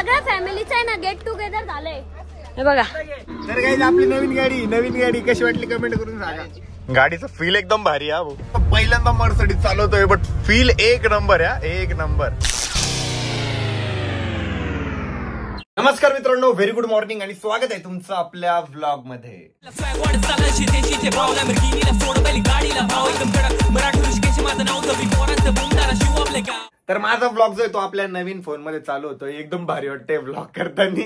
सगळ्या फॅमिलीचं आहे ना गेट टुगेदर झालंय. हे बघा तर गाईज आपली नवीन गाडी कशी वाटली कमेंट करून सांगा. गाडीचा फील एकदम भारी आहे. पहिल्यांदा मर्सिडीज चालवतोय बट फील एक नंबर आहे, एक नंबर. नमस्कार मित्रांनो, व्हेरी गुड मॉर्निंग आणि स्वागत आहे तुमचं आपल्या व्लॉग मध्ये. तर माझा व्लॉग जो आहे तो आपल्या नवीन फोन मध्ये चालू होतो. एकदम भारी वाटतंय व्लॉग करताना,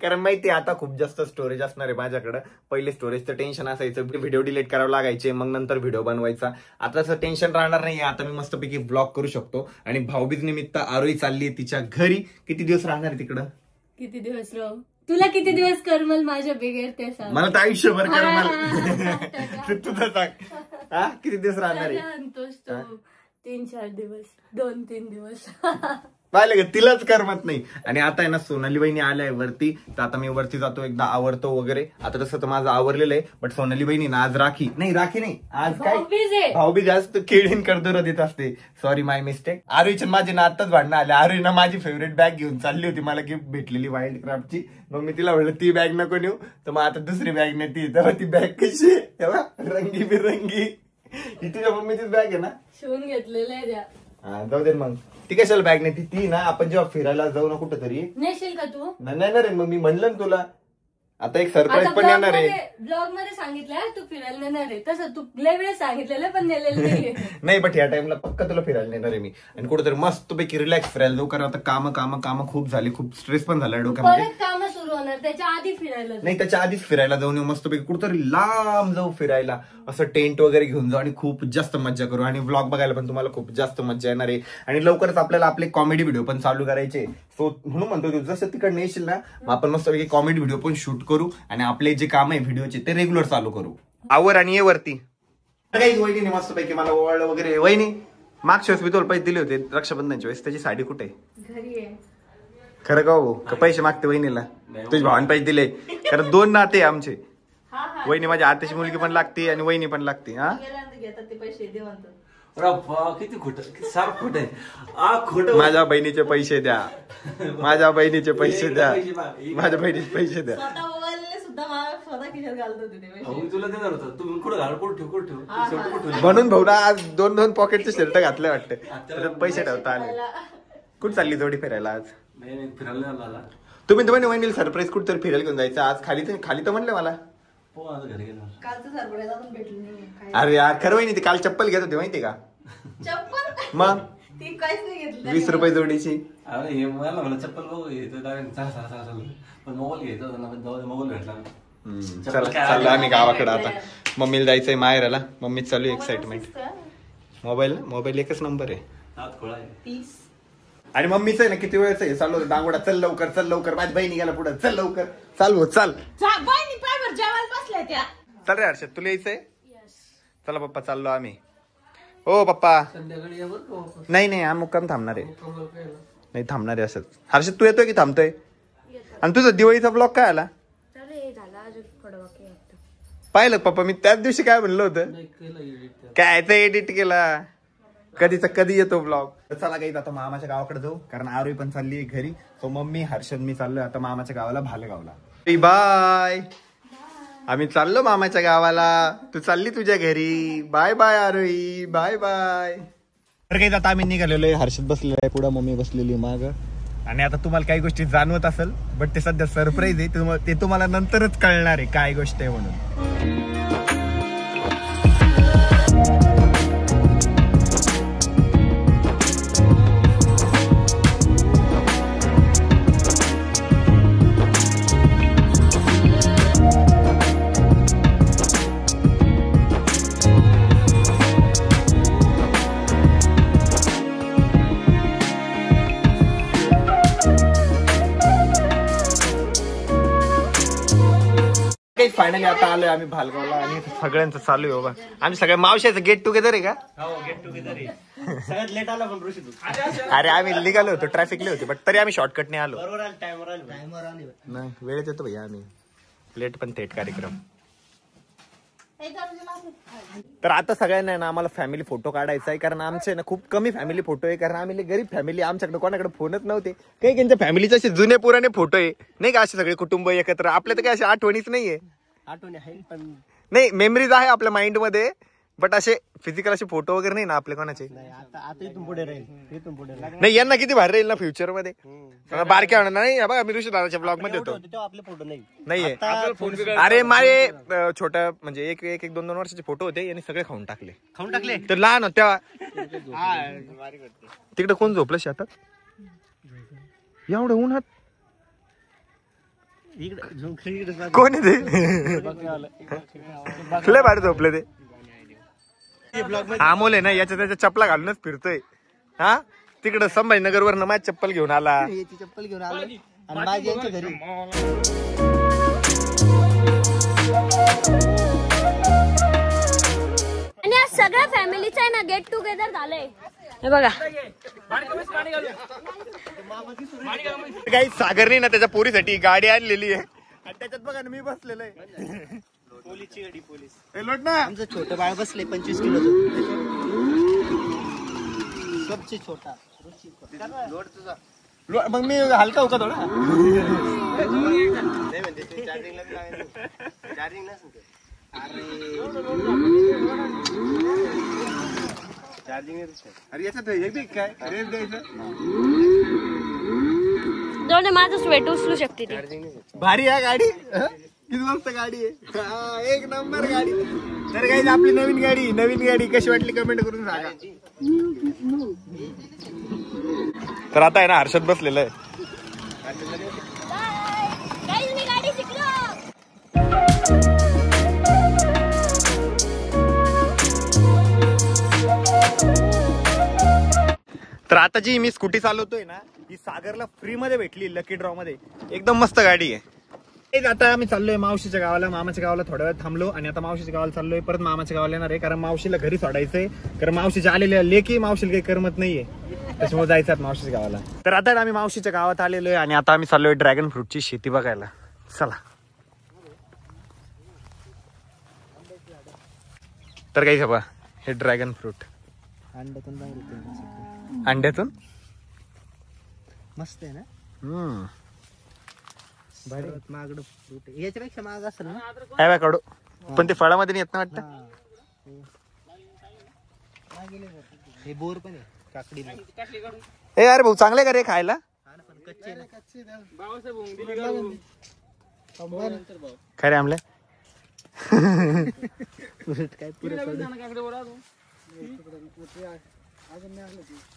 कारण माहिती आता खूप जास्त स्टोरेज असणार आहे माझ्याकडे. पहिले स्टोरेजचं टेन्शन असायचं, व्हिडिओ डिलीट करावं लागायचे, मग नंतर व्हिडिओ बनवायचा. आता असं टेन्शन राहणार नाही. आता मी मस्तपैकी व्लॉग करू शकतो. आणि भाऊबीज निमित्त आरोही चालली तिच्या घरी. किती दिवस राहणार आहे तिकडं? किती दिवस राहू? तुला किती दिवस करमल माझ्या बिगर ते सांग. मला तर आयुष्यभर करमल. तुझं सांग हा किती दिवस राहणार आहे? 3-4 दिवस, 2-3 दिवस. पाहिलं का, तिलाच करमत नाही. आणि आता आहे ना सोनाली बहिणी आल्याय वरती, तर आता मी वरती जातो, एकदा आवरतो वगैरे. आता तसं तर माझं आवरलेलं आहे. बट सोनाली बहिणी ना आज राखी नाही, आज काय भाऊबीज जास्त खेळीन करतो देत असते. सॉरी माय मिस्टेक. आरोहीच्या माझे ना आताच भांडणं आले. आरोही ना माझी फेवरेट बॅग घेऊन चालली होती, मला गिफ्ट भेटलेली वाईल्ड क्राफ्टची. मग मी तिला म्हणलं ती बॅग नको नेऊ, तर मग आता दुसरी बॅग नेती. तेव्हा ती बॅग कशी आहे तेव्हा रंगी बिरंगी. ही तुझ्या मम्मीचीच बॅग आहे ना? शिवून घेतलेलं आहे त्या. हा जाऊ दे मग. ती कशाला बॅग नाही ती ना, आपण जेव्हा फिरायला जाऊ ना कुठं तरी. नेशील का तू? नाही रे, मग मी म्हणलं ना तुला आता एक सरप्राईज पण येणार आहे. ब्लॉग मध्ये सांगितलं तू फिरायला नेणार आहे, तसं तू लय वेळेस सांगितलेलं पण नेलेलं नाही. नाही बट या टाइमला पक्का तुला फिरायला नेणार आहे मी. आणि कुठेतरी मस्त पैकी रिलॅक्स फिरायला जाऊ, कारण आता काम खूप झाली, खूप स्ट्रेस पण झाला डोक्यामध्ये. काम सुरू होणार त्याच्या आधी फिरायला नाही, त्याच्या आधीच फिरायला जाऊन मस्त पैकी कुठेतरी लांब जाऊ फिरायला. असं टेंट वगैरे घेऊन जाऊ आणि खूप जास्त मज्जा करू. आणि व्लॉग बघायला पण तुम्हाला खूप जास्त मज्जा येणार आहे. आणि लवकरच आपल्याला आपले कॉमेडी व्हिडिओ पण चालू करायचे. सो म्हणून म्हणतो तू जसं तिकडे येशील ना, मग आपण मस्त पैकी कॉमेडी व्हिडिओ पण शूट करू. आणि आपले जे काम आहे व्हिडिओचे ते रेग्युलर चालू करू. आवर आणि ये वरती. काही वहिनी मस्त पैकी मला ओवाळलं वगैरे. वहिनी मागच्या वेळेस मी तुला पैसे दिले होते रक्षाबंधनच्या वेळेस, त्याची साडी कुठे? घरी आहे. खरं का हो? पैसे मागते वहिनीला? तुझ्या भावाने पैसे दिले? कारण 2 नाते आमचे. वहिनी माझ्या आत्याची मुलगी पण लागते आणि वहिनी पण लागते. हा किती खोट, सार खोट आहे. माझ्या बहिणीचे पैसे द्या, माझ्या बहिणीचे पैसे द्या, माझ्या बहिणीचे पैसे द्या. तुला देणार होतं, तुम्ही कुठं घाल, कुठं ठेव. म्हणून भाऊ ना आज 2 पॉकेटचे शर्ट घातले वाटतं, पैसे ठेवता आले. कुठं चालली जोडी फिरायला आज? फिरायला आला. तुम्ही तर म्हणे वहिनीला सरप्राईज कुठं तरी फिरायला घेऊन जायचं आज. खाली तर म्हणले मला. अरे यार खरं वहिनी, ती काल चप्पल घेत होती माहिती का? मग 20 रुपये जोडीची. अरे मला म्हणलं चप्पल बघू पण मोबाईल घ्यायचा होता, मोबाईल भेटला. चला चाललो आम्ही गावाकडे आता. मम्मीला जायचंय माहेराला. मम्मी चालू एक्साइटमेंट. मोबाईल एकच नंबर आहे. आणि मम्मीच आहे ना किती वेळच आहे चालू डांगोडा, चल लवकर माझी बहिणी गेला पुढे, चल लवकर चाल चल रे हर्षद, तुला यायचंय? चला पप्पा चाललो आम्ही. हो पप्पा नाही आम्ही मुक्काम थांबणार आहे. नाही थांबणार आहे असंच. हर्षद तू येतोय की थांबतोय? आणि तुझा दिवाळीचा ब्लॉग काय आला? पाहिलं पप्पा, मी त्याच दिवशी काय म्हणलं होतं, काय एडिट केला. कधी येतो ब्लॉग. चला काही आता मामाच्या गावाकडे जाऊ, कारण आरोही पण चालली घरी. सो मम्मी हर्षद मी चाललोय आता मामाच्या गावाला, भालेगावला. बाय. आम्ही चाललो मामाच्या गावाला, तू चालली तुझ्या घरी. बाय बाय आरोही, बाय बाय. तर काही आता आम्ही निघालेलो आहे. हर्षद बसलेला आहे पुढे, मम्मी बसलेली माग. आणि आता तुम्हाला काही गोष्टी जाणवत असेल, बट ते सध्या सरप्राईज आहे. ते तुम्हाला नंतरच कळणार आहे काय गोष्ट आहे म्हणून. फायनली आता आलोय आम्ही भालगावला. आणि सगळ्यांचं चालू आहे बाबा. आम्ही सगळ्या मावशाचं गेट टुगेदर आहे का? गेट टुगेदर आहे. सगळ्यात लेट आला पण ऋषी. अरे आम्ही निघालो होतो, ट्रॅफिकले होते, बट तरी आम्ही शॉर्टकटने आलो. टाइमवर आलो. नाही वेळेत येतो भैया आम्ही. लेट पण थेट कार्यक्रम. तर आता सगळ्यांना आहे ना आम्हाला फॅमिली फोटो काढायचा आहे, कारण आमचे ना खूप कमी फॅमिली फोटो आहे, कारण आम्ही गरीब फॅमिली, आमच्याकडे कोणाकडे फोनच नव्हते. काही त्यांच्या फॅमिलीचे असे जुने पुराणे फोटो आहे नाही का, असे सगळे कुटुंब एकत्र. आपल्या तर काही अशी आठवणीच नाहीये. आठवणी आहे पण नाही, मेमरीज आहे आपल्या माइंड मध्ये, बट असे फिजिकल असे फोटो वगैरे नाही ना आपले कोणाचे. आता इथून पुढे राहील, इथून पुढे नाही, यांना किती भारी राहील ना फ्युचर मध्ये. बारक्या होणार नाही बघा, मी ऋषी दादाच्या ब्लॉग मध्ये होतो. तेव्हा आपले फोटो नाही. नाहीये. अरे माझे छोट्या म्हणजे एक 2 वर्षाचे फोटो होते, यांनी सगळे खाऊन टाकले. तर लहान होत तेव्हा. तिकडे कोण झोपलं शेतात एवढं उन्हात? कोण आहे ते? लय भारी झोपले ते. अमोल आहे ना याच्या त्याच्या चपला घालूनच फिरतोय. हा, तिकडं संभाजीनगर वरनं माझी चप्पल घेऊन आला. याची चप्पल घेऊन आलो आणि माझ्या यांच्या घरी. आणि आज सगळ्या फॅमिलीचं आहे ना गेट टुगेदर झालंय. हे बघा काही सागरने ना त्याच्या पोरीसाठी गाडी आणलेली आहे आणि त्याच्यात बघा ना मी बसलेलो आहे. पोलीसची गाडी, पोलीस. लोट ना. आमचं छोटं बाळ बसले 25 किलोचं. सबसे छोटा मग मी हलका होता थोडा. अरे याच्यात हे बी काय रेस द्यायचं. जाऊन माझं स्वेट उचलू शकते ती. भारी आहे गाडी, किती मस्त गाडी आहे, एक नंबर गाडी. तर काही आपली नवीन गाडी कशी वाटली कमेंट करून सांगा. तर आता आहे ना हर्षद बसलेलं आहे. मी गाडी शिकलो. तर आता जी मी स्कूटी चालवतोय ना, ही सागरला फ्री मध्ये भेटली लकी ड्रॉ मध्ये. एकदम मस्त गाडी आहे. आता आम्ही चाललोय मावशीच्या गावाला, मामाच्या गावाला थोड्या वेळ थांबलो आणि आता मावशीच्या गावाला चाललोय. परत मामाच्या गावाला येणार आहे, कारण मावशीला घरी सोडायचंय, कारण मावशीच्या आलेल्या लेकी मावशीला काही करमत नाहीये, त्याच्यामुळे जायचं मावशीच्या गावाला. तर आता आम्ही मावशीच्या गावात आलेलो आहे आणि आता आम्ही चाललोय ड्रॅगन फ्रूटची शेती बघायला. चला. तर काही बघा हे ड्रॅगन फ्रूट अंड्यातून मस्त आहे ना. महागड फ्रूट याच्यापेक्षा महाग असेल ना. काढू, पण ते फळामध्ये नाही येत ना वाटतं. हे बोर पण आहे, काकडी. ए अरे भाऊ चांगले का रे खायला. खरे आमले काय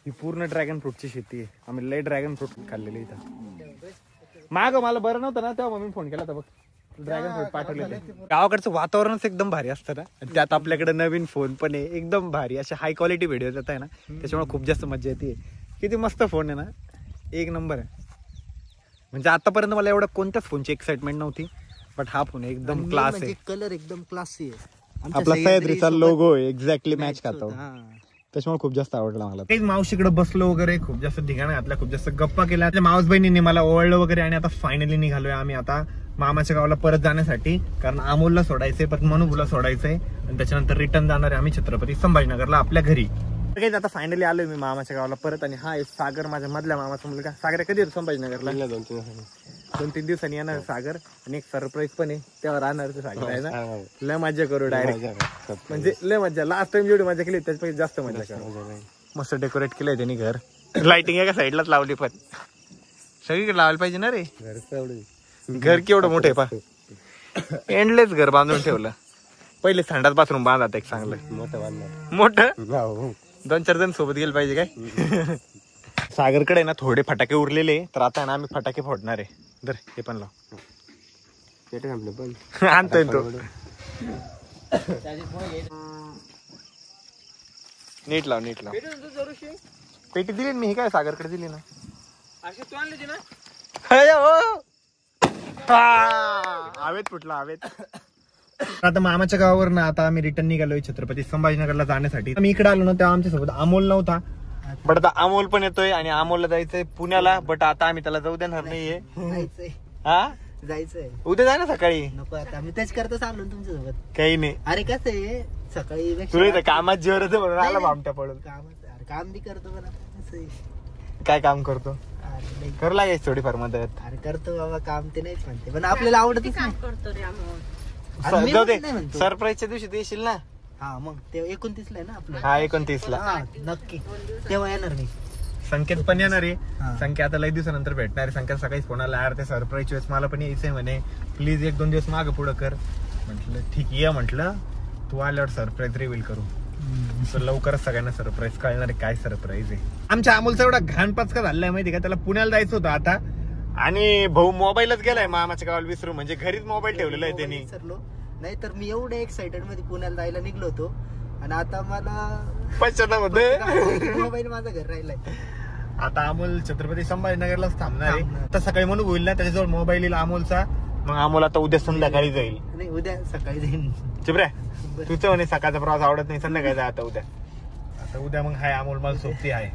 ही पूर्ण ड्रॅगन फ्रूटची शेती आहे. आम्ही लय ड्रॅगन फ्रूट खाल्लेली इथं. माग मला बरं नव्हतं ना तेव्हा मम्मी फोन केला होता बघ, ड्रॅगन फ्रूट पाठवले. गावाकडचं वातावरणच एकदम भारी असतं ना, त्यात आपल्याकडे नवीन फोन पण आहे, एकदम भारी असे हाय क्वालिटी व्हिडिओ येत आहे ना, त्याच्यामुळे खूप जास्त मजा येते. किती मस्त फोन आहे ना, एक नंबर आहे. म्हणजे आतापर्यंत मला एवढं कोणत्याच फोनची एक्साइटमेंट नव्हती, बट हा फोन एकदम क्लास आहे. कलर एकदम क्लासी आहे. आपला सह्याद्रीचा लोगो एक्झॅक्टली मॅच खातो, त्याच्यामुळे खूप जास्त आवडला मला. काही मावशीकडे बसलो वगैरे, खूप जास्त ठिकाण घातल्या, खूप जास्त गप्पा केल्या. मावस बहिणींनी मला ओळलं वगैरे आणि आता फायनली निघालोय आम्ही आता मामाच्या गावाला परत जाण्यासाठी, कारण अमोलला सोडायचंय, परत मनुला सोडायचंय आणि त्याच्यानंतर रिटर्न जाणार आहे आम्ही छत्रपती संभाजीनगरला आपल्या घरी. काही आता फायनली आलोय मी मामाच्या गावाला परत. आणि हा सागर माझ्या मधल्या मामाचा मुलगा. सागर कधी येतो संभाजीनगरला? 2-3 दिवसांनी येणार सागर. आणि एक सरप्राईज पण आहे, तेव्हा राहणार सागर आहे ना. लय मजा करू डायरेक्ट, म्हणजे लय मजा. लास्ट टाइम जेवढी मजा केली त्याच्यापेक्षा जास्त मजा करू. मस्त डेकोरेट केलंय त्यांनी घर. लाइटिंग एका साईडलाच लावली, पण सगळीकडे लावायला पाहिजे ना रे. घर केवढं मोठं आहे पा, एंडलेस घर बांधून ठेवलं. पहिले संडास बाथरूम बांधा एक चांगलं मोठं, 2-4 जण सोबत गेलं पाहिजे काय. सागरकडे ना थोडे फटाके उरलेले, तर आता ना आम्ही फटाके फोडणार आहे. तर हे पण लाव, आणतोय तो. नीट लाव. पेटी दिली मी, काय सागरकडे दिली ना. हवेत फुटला हवेत. आता मामाच्या गावावर ना आता आम्ही रिटर्न निघालोय छत्रपती संभाजीनगरला जाण्यासाठी. आम्ही इकडे आलो ना तेव्हा आमच्या सोबत अमोल नव्हता, बट आता अमोल पण येतोय आणि अमोलला जायचंय पुण्याला. बट आता आम्ही त्याला जाऊ देणार नाहीये. हा, जायचंय. उद्या जाय ना सकाळी. नको आता मी तेच करतो चाललो तुमच्यासोबत. काही नाही अरे कसं आहे सकाळी तुला इथं कामात जीवर येतं म्हणून आला भामट्या पडून. काम बी करतो पण कसं आहे. काय काम करतो? अरे नाही. करू लागायची थोडीफार मदत. अरे करतो बाबा काम ते नाहीच म्हणते पण आपल्याला आवडतच नाही. करतो रे आम्ही. अरे मी जाऊ दे नाही म्हणतो. सरप्राईजच्या दिवशी ते येशील ना. हा मग ते 29 ला आहे ना आपलं. हा 29 ला. हा नक्की तेव्हा येणार मी. संकेत पण येणार आहे. हा. संकेत आता लई दिवसानंतर भेटणार आहे. संकेत सकाळीच फोन आला यार ते सरप्राईज वेळेस मला पण यायचंय म्हणे प्लीज 1-2 दिवस मागं पुढं कर. म्हटलं ठीक ये म्हटलं तू आल्यावर सरप्राईज रिव्हील करू. तर लवकरच सगळ्यांना सरप्राईज कळणार आहे काय सरप्राईज आहे. आमच्या अमोलचा एवढा घाण पचका झालाय माहिती का. त्याला पुण्याला जायचं होतं आता आणि भाऊ मोबाईलच गेलाय मामाच्या गावाला विसरू. म्हणजे घरीच मोबाईल ठेवलेला आहे त्यांनी. नाही तर मी एवढ्या एक्साइटेड मध्ये पुण्याला जायला निघलो होतो आणि आता मला पश्चाताप होतं. मोबाईल माझा घर राहिलाय. आता अमोल छत्रपती संभाजीनगरलाच थांबणार आहे. तर सकाळी म्हणून होईल ना त्याच्याजवळ मोबाईल येईल अमोलचा. मग अमोल आता उद्या संध्याकाळी जाईल. नाही उद्या सकाळी जाईन. चिपऱ्या तुझं म्हणे सकाळचा प्रवास आवडत नाही संध्याकाळी जा आता उद्या. आता उद्या मग हाय अमोल मला सोबती आहे.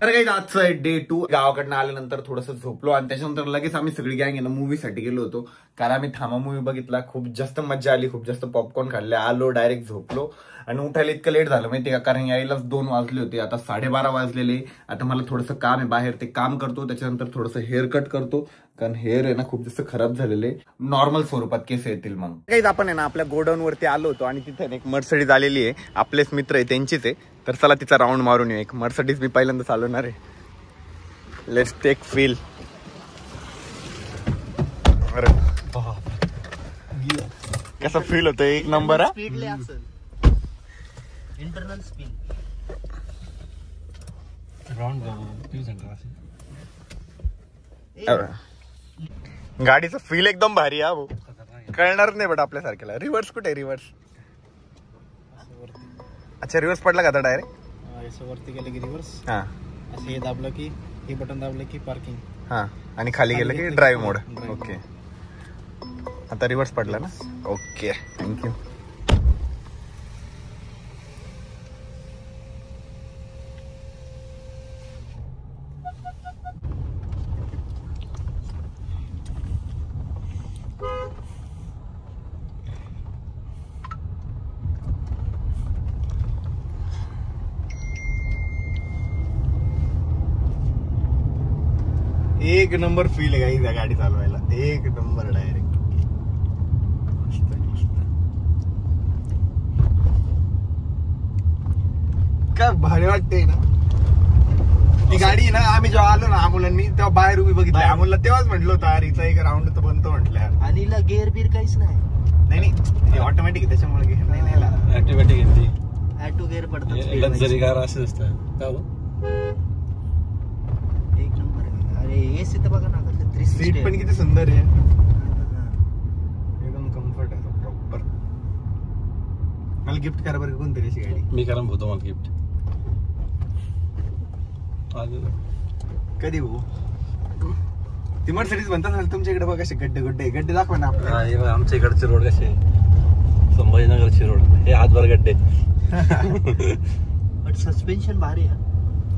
तर काही आजचं आहे डे 2. गावाकडनं आल्यानंतर थोडस झोपलो आणि त्याच्यानंतर लगेच आम्ही सगळी गँग आहे ना मूवी साठी गेलो होतो. कारण आम्ही थांबा मूवी बघितला. खूप जास्त मजा आली. खूप जास्त पॉपकॉर्न खाल्ले. आलो डायरेक्ट झोपलो आणि उठायला इतकं लेट झालं माहितीये का. कारण यायलाच 2 वाजले होते. आता 12:30 वाजलेले. आता मला थोडंसं काम आहे बाहेर ते काम करतो. त्याच्यानंतर थोडंसं हेअर कट करतो कारण हेअर आहे ना खूप जास्त खराब झालेले. नॉर्मल स्वरूपात केस येतील. मग काही आपण आहे ना आपल्या गोडाऊन वरती आलो होतो आणि तिथे एक मर्सिडीज आलेली आहे. आपलेच मित्र आहे त्यांचीच आहे. तर चला तिचा राऊंड मारून येऊ. एक मर्सिडीज मी पहिल्यांदा चालवणार आहे. Let's take feel. अरे कसा फील होतं एक नंबर. स्पीडले असेल इंटरनल स्पीड. गाडीचा फील एकदम भारी आहे भाऊ. कळणारच नाही बट आपल्यासारख्याला. रिव्हर्स कुठे रिव्हर्स. अच्छा रिव्हर्स पडला का आता डायरेक्ट. वरती गेलं की रिव्हर्स. हा असं हे दाबलं की हे बटन दाबलं की पार्किंग. हा आणि खाली गेलं की ड्राईव्ह मोड. ओके आता रिव्हर्स पडला ना. Okay thank you. एक नंबर फील आहे काही गाडी चालवायला. एक नंबर डायरेक्ट. काय भारी वाटते ना ती गाडी ना. आम्ही जेव्हा आलो ना अमोलांनी तेव्हा बाहेर उभी बघितली. अमोलला तेव्हाच म्हटलं होतं यार हिचा एक राऊंड तर बनतो म्हटलं. आणि गेअर बीर काहीच नाही. नाही ऑटोमॅटिक त्याच्यामुळे गेअर नाही. ऑटोमॅटिक येते. ऑटो गेअर पडतात. लक्झरी कार असे असतात का. एक नंबर आहे. अरे एसी तर बघा ना कसं 360 सीट पण किती सुंदर आहे. एकदम कम्फर्ट आहे प्रॉपर. मला गिफ्ट करा बरं कोणतरी अशी गाडी. मी करा भाऊ तुम्हाला गिफ्ट. कधी भाऊ ती मर्सिडीज म्हणतात तुमच्या इकडे बघा कसे गड्डे गड्डे गड्डे दाखवा ना आपल्याला. आमच्या इकडचे रोड कसे संभाजीनगरचे रोड हे हातभर गड्डे. बट सस्पेन्शन भारी आहे.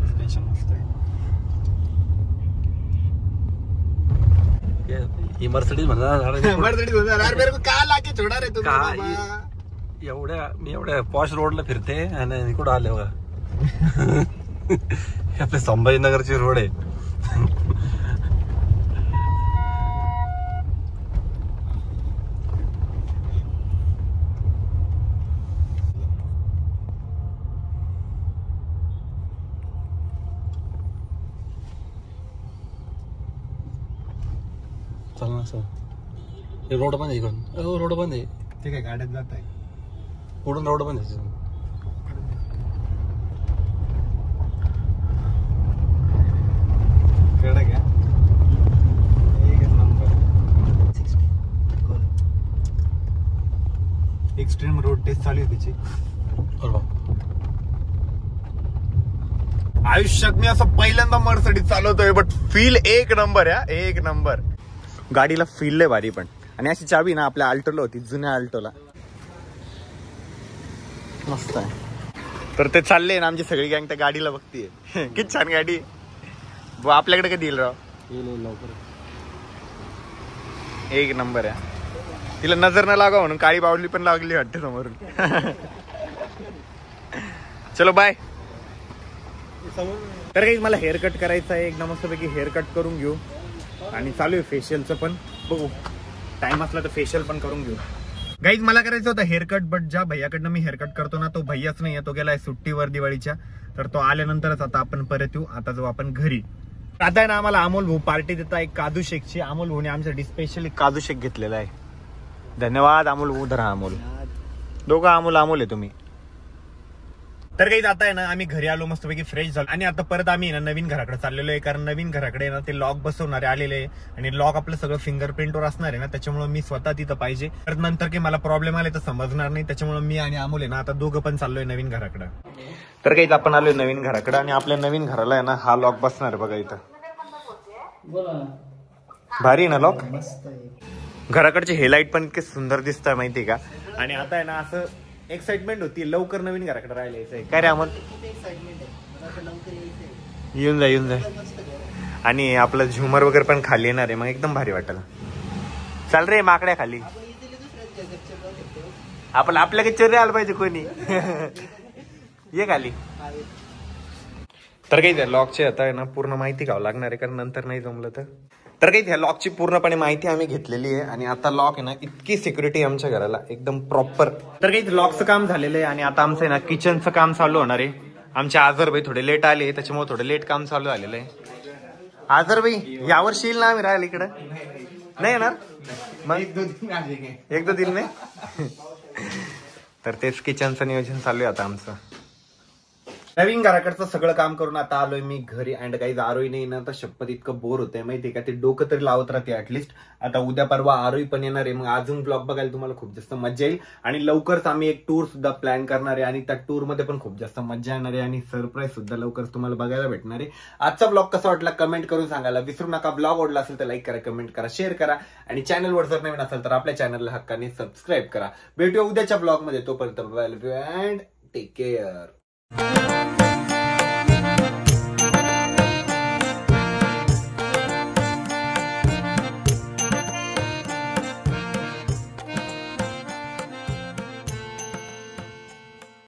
सस्पेन्शन मस्त आहे. ही मर्सिडीज म्हणतात मर्सिडीज यार मेरे को काय लागे छोडा रे तुम्ही काय? बाबा. मी एवढ्या पॉश रोडला फिरते आणि कुठं आले बघा. हे आपले संभाजीनगरचे रोड आहे. चल ना सर. हे रोड बंद आहे इकडून. रोड बंद आहे. ठीक आहे गाड्यात जात आहे. पुढून रोड बंद आहे. कडक आहे. एकच नंबर. एक्स्ट्रीम रोड टेस्ट चालू आहे त्याची. आयुष्यात मी असं पहिल्यांदा मर्सिडीज चालवतोय बट फील एक नंबर आहे. एक नंबर. गाडीला फील लय भारी पण. आणि अशी चाबी ना आपल्या अल्टोला होती जुन्या अल्टोला. मस्त आहे. तर ते चालले ना आमची सगळी गँग त्या गाडीला बघतीये. किती छान गाडी. आपल्याकडे कधी येईल राव. लवकर एक नंबर आहे. तिला नजर न लागा म्हणून काळी बावली पण लागली वाटते समोरून. चलो बाय. तर काही मला हेअर कट करायचं आहे, एकदा मस्तपैकी हेअर कट करून घेऊ आणि चालू आहे फेशियलचं पण बघू, टाइम असला तर फेशियल पण करून घेऊ. गाईज मला करायचं होतं हेअर कट, बट ज्या भैयाकडनं मी हेअर कट करतो ना तो भैयाच नाही आहे, तो गेलाय सुट्टीवर दिवाळीच्या. तर तो आल्यानंतरच आता आपण परत येऊ. आता जाऊ आपण घरी. आता आहे ना आम्हाला अमोल भाऊ पार्टी देता एक काजू शेकची. अमोल भाऊने आमच्यासाठी स्पेशली काजू शेक घेतलेला आहे. धन्यवाद अमोल भाऊ. धरा अमोल. दोघं अमोल आहे तुम्ही. तर काही आता आहे ना आम्ही घरी आलो, मस्तपैकी फ्रेश झालो आणि आता परत आम्ही ना नवीन घराकडे चाललेलो आहे. कारण नवीन घराकडे ना ते लॉक बसवणारे आलेले आहे आणि लॉक आपलं सगळं फिंगरप्रिंटवर असणार आहे ना, त्याच्यामुळे मी स्वतः तिथं पाहिजे. तर नंतर की मला प्रॉब्लेम आले तर समजणार नाही, त्याच्यामुळे मी आणि अमोल आहे ना आता दोघं पण चाललोय नवीन घराकडे. तर काही आपण आलोय नवीन घराकडे आणि आपल्या नवीन घराला आहे ना हा लॉक बसणार आहे बघा इथं. भारी ना लॉक. घराकडचे हेलाईट पण इतके सुंदर दिसत आहे माहिती का. आणि आता आहे ना असं एक्साइटमेंट होती लवकर नवीन घराकडे राहायला यायचंय. काय रे अमोल. येऊन जा. आणि आपलं झुमर वगैरे पण खाली येणार आहे, मग एकदम भारी वाटेल. चाल रे माकड्या खाली. आपल्या चर्या आलं पाहिजे कोणी. ये खाली. तर काही लॉकची आता आहे ना पूर्ण माहिती घ्यावं लागणार आहे, कारण नंतर नाही जमलं तर काही ह्या लॉकची पूर्णपणे माहिती आम्ही घेतलेली आहे. आणि आता लॉक आहे ना इतकी सिक्युरिटी आमच्या घराला एकदम प्रॉपर. तर काही लॉकचं काम झालेलं आहे आणि आता आमचं आहे ना किचनचं काम चालू होणार आहे. आमचे आजरबाई थोडे लेट आले, त्याच्यामुळे थोडं लेट काम चालू झालेलं आहे. आजरबाई यावर्षी येईल ना आम्ही राहायला इकडं. नाही येणार मग एक दो दिन नाही. तर तेच किचनचं नियोजन चालू आहे आता आमचं. नवीन घराकडचं सगळं काम करून आता आलोय मी घरी. अँड काही आरोही नाही ना तर शपथ इतकं बोर होतंय माहितीये का. ते डोकं तरी लावत राहते ऍटलिस्ट. आता उद्या परवा आरोही पण येणार आहे, मग अजून ब्लॉग बघायला तुम्हाला खूप जास्त मजा येईल. आणि लवकरच आम्ही एक टूर सुद्धा प्लॅन करणार आहे आणि त्या टूर मध्ये पण खूप जास्त मजा येणार आहे आणि सरप्राईज सुद्धा लवकरच तुम्हाला बघायला भेटणार आहे. आजचा ब्लॉग कसा वाटला कमेंट करून सांगायला विसरू नका. ब्लॉग आवडला असेल तर लाईक करा, कमेंट करा, शेअर करा आणि चॅनलवर जर नवीन असेल तर आपल्या चॅनलला हक्काने सबस्क्राईब करा. भेटूया उद्याच्या ब्लॉग मध्ये. तोपर्यंत बाय अँड टेक केअर.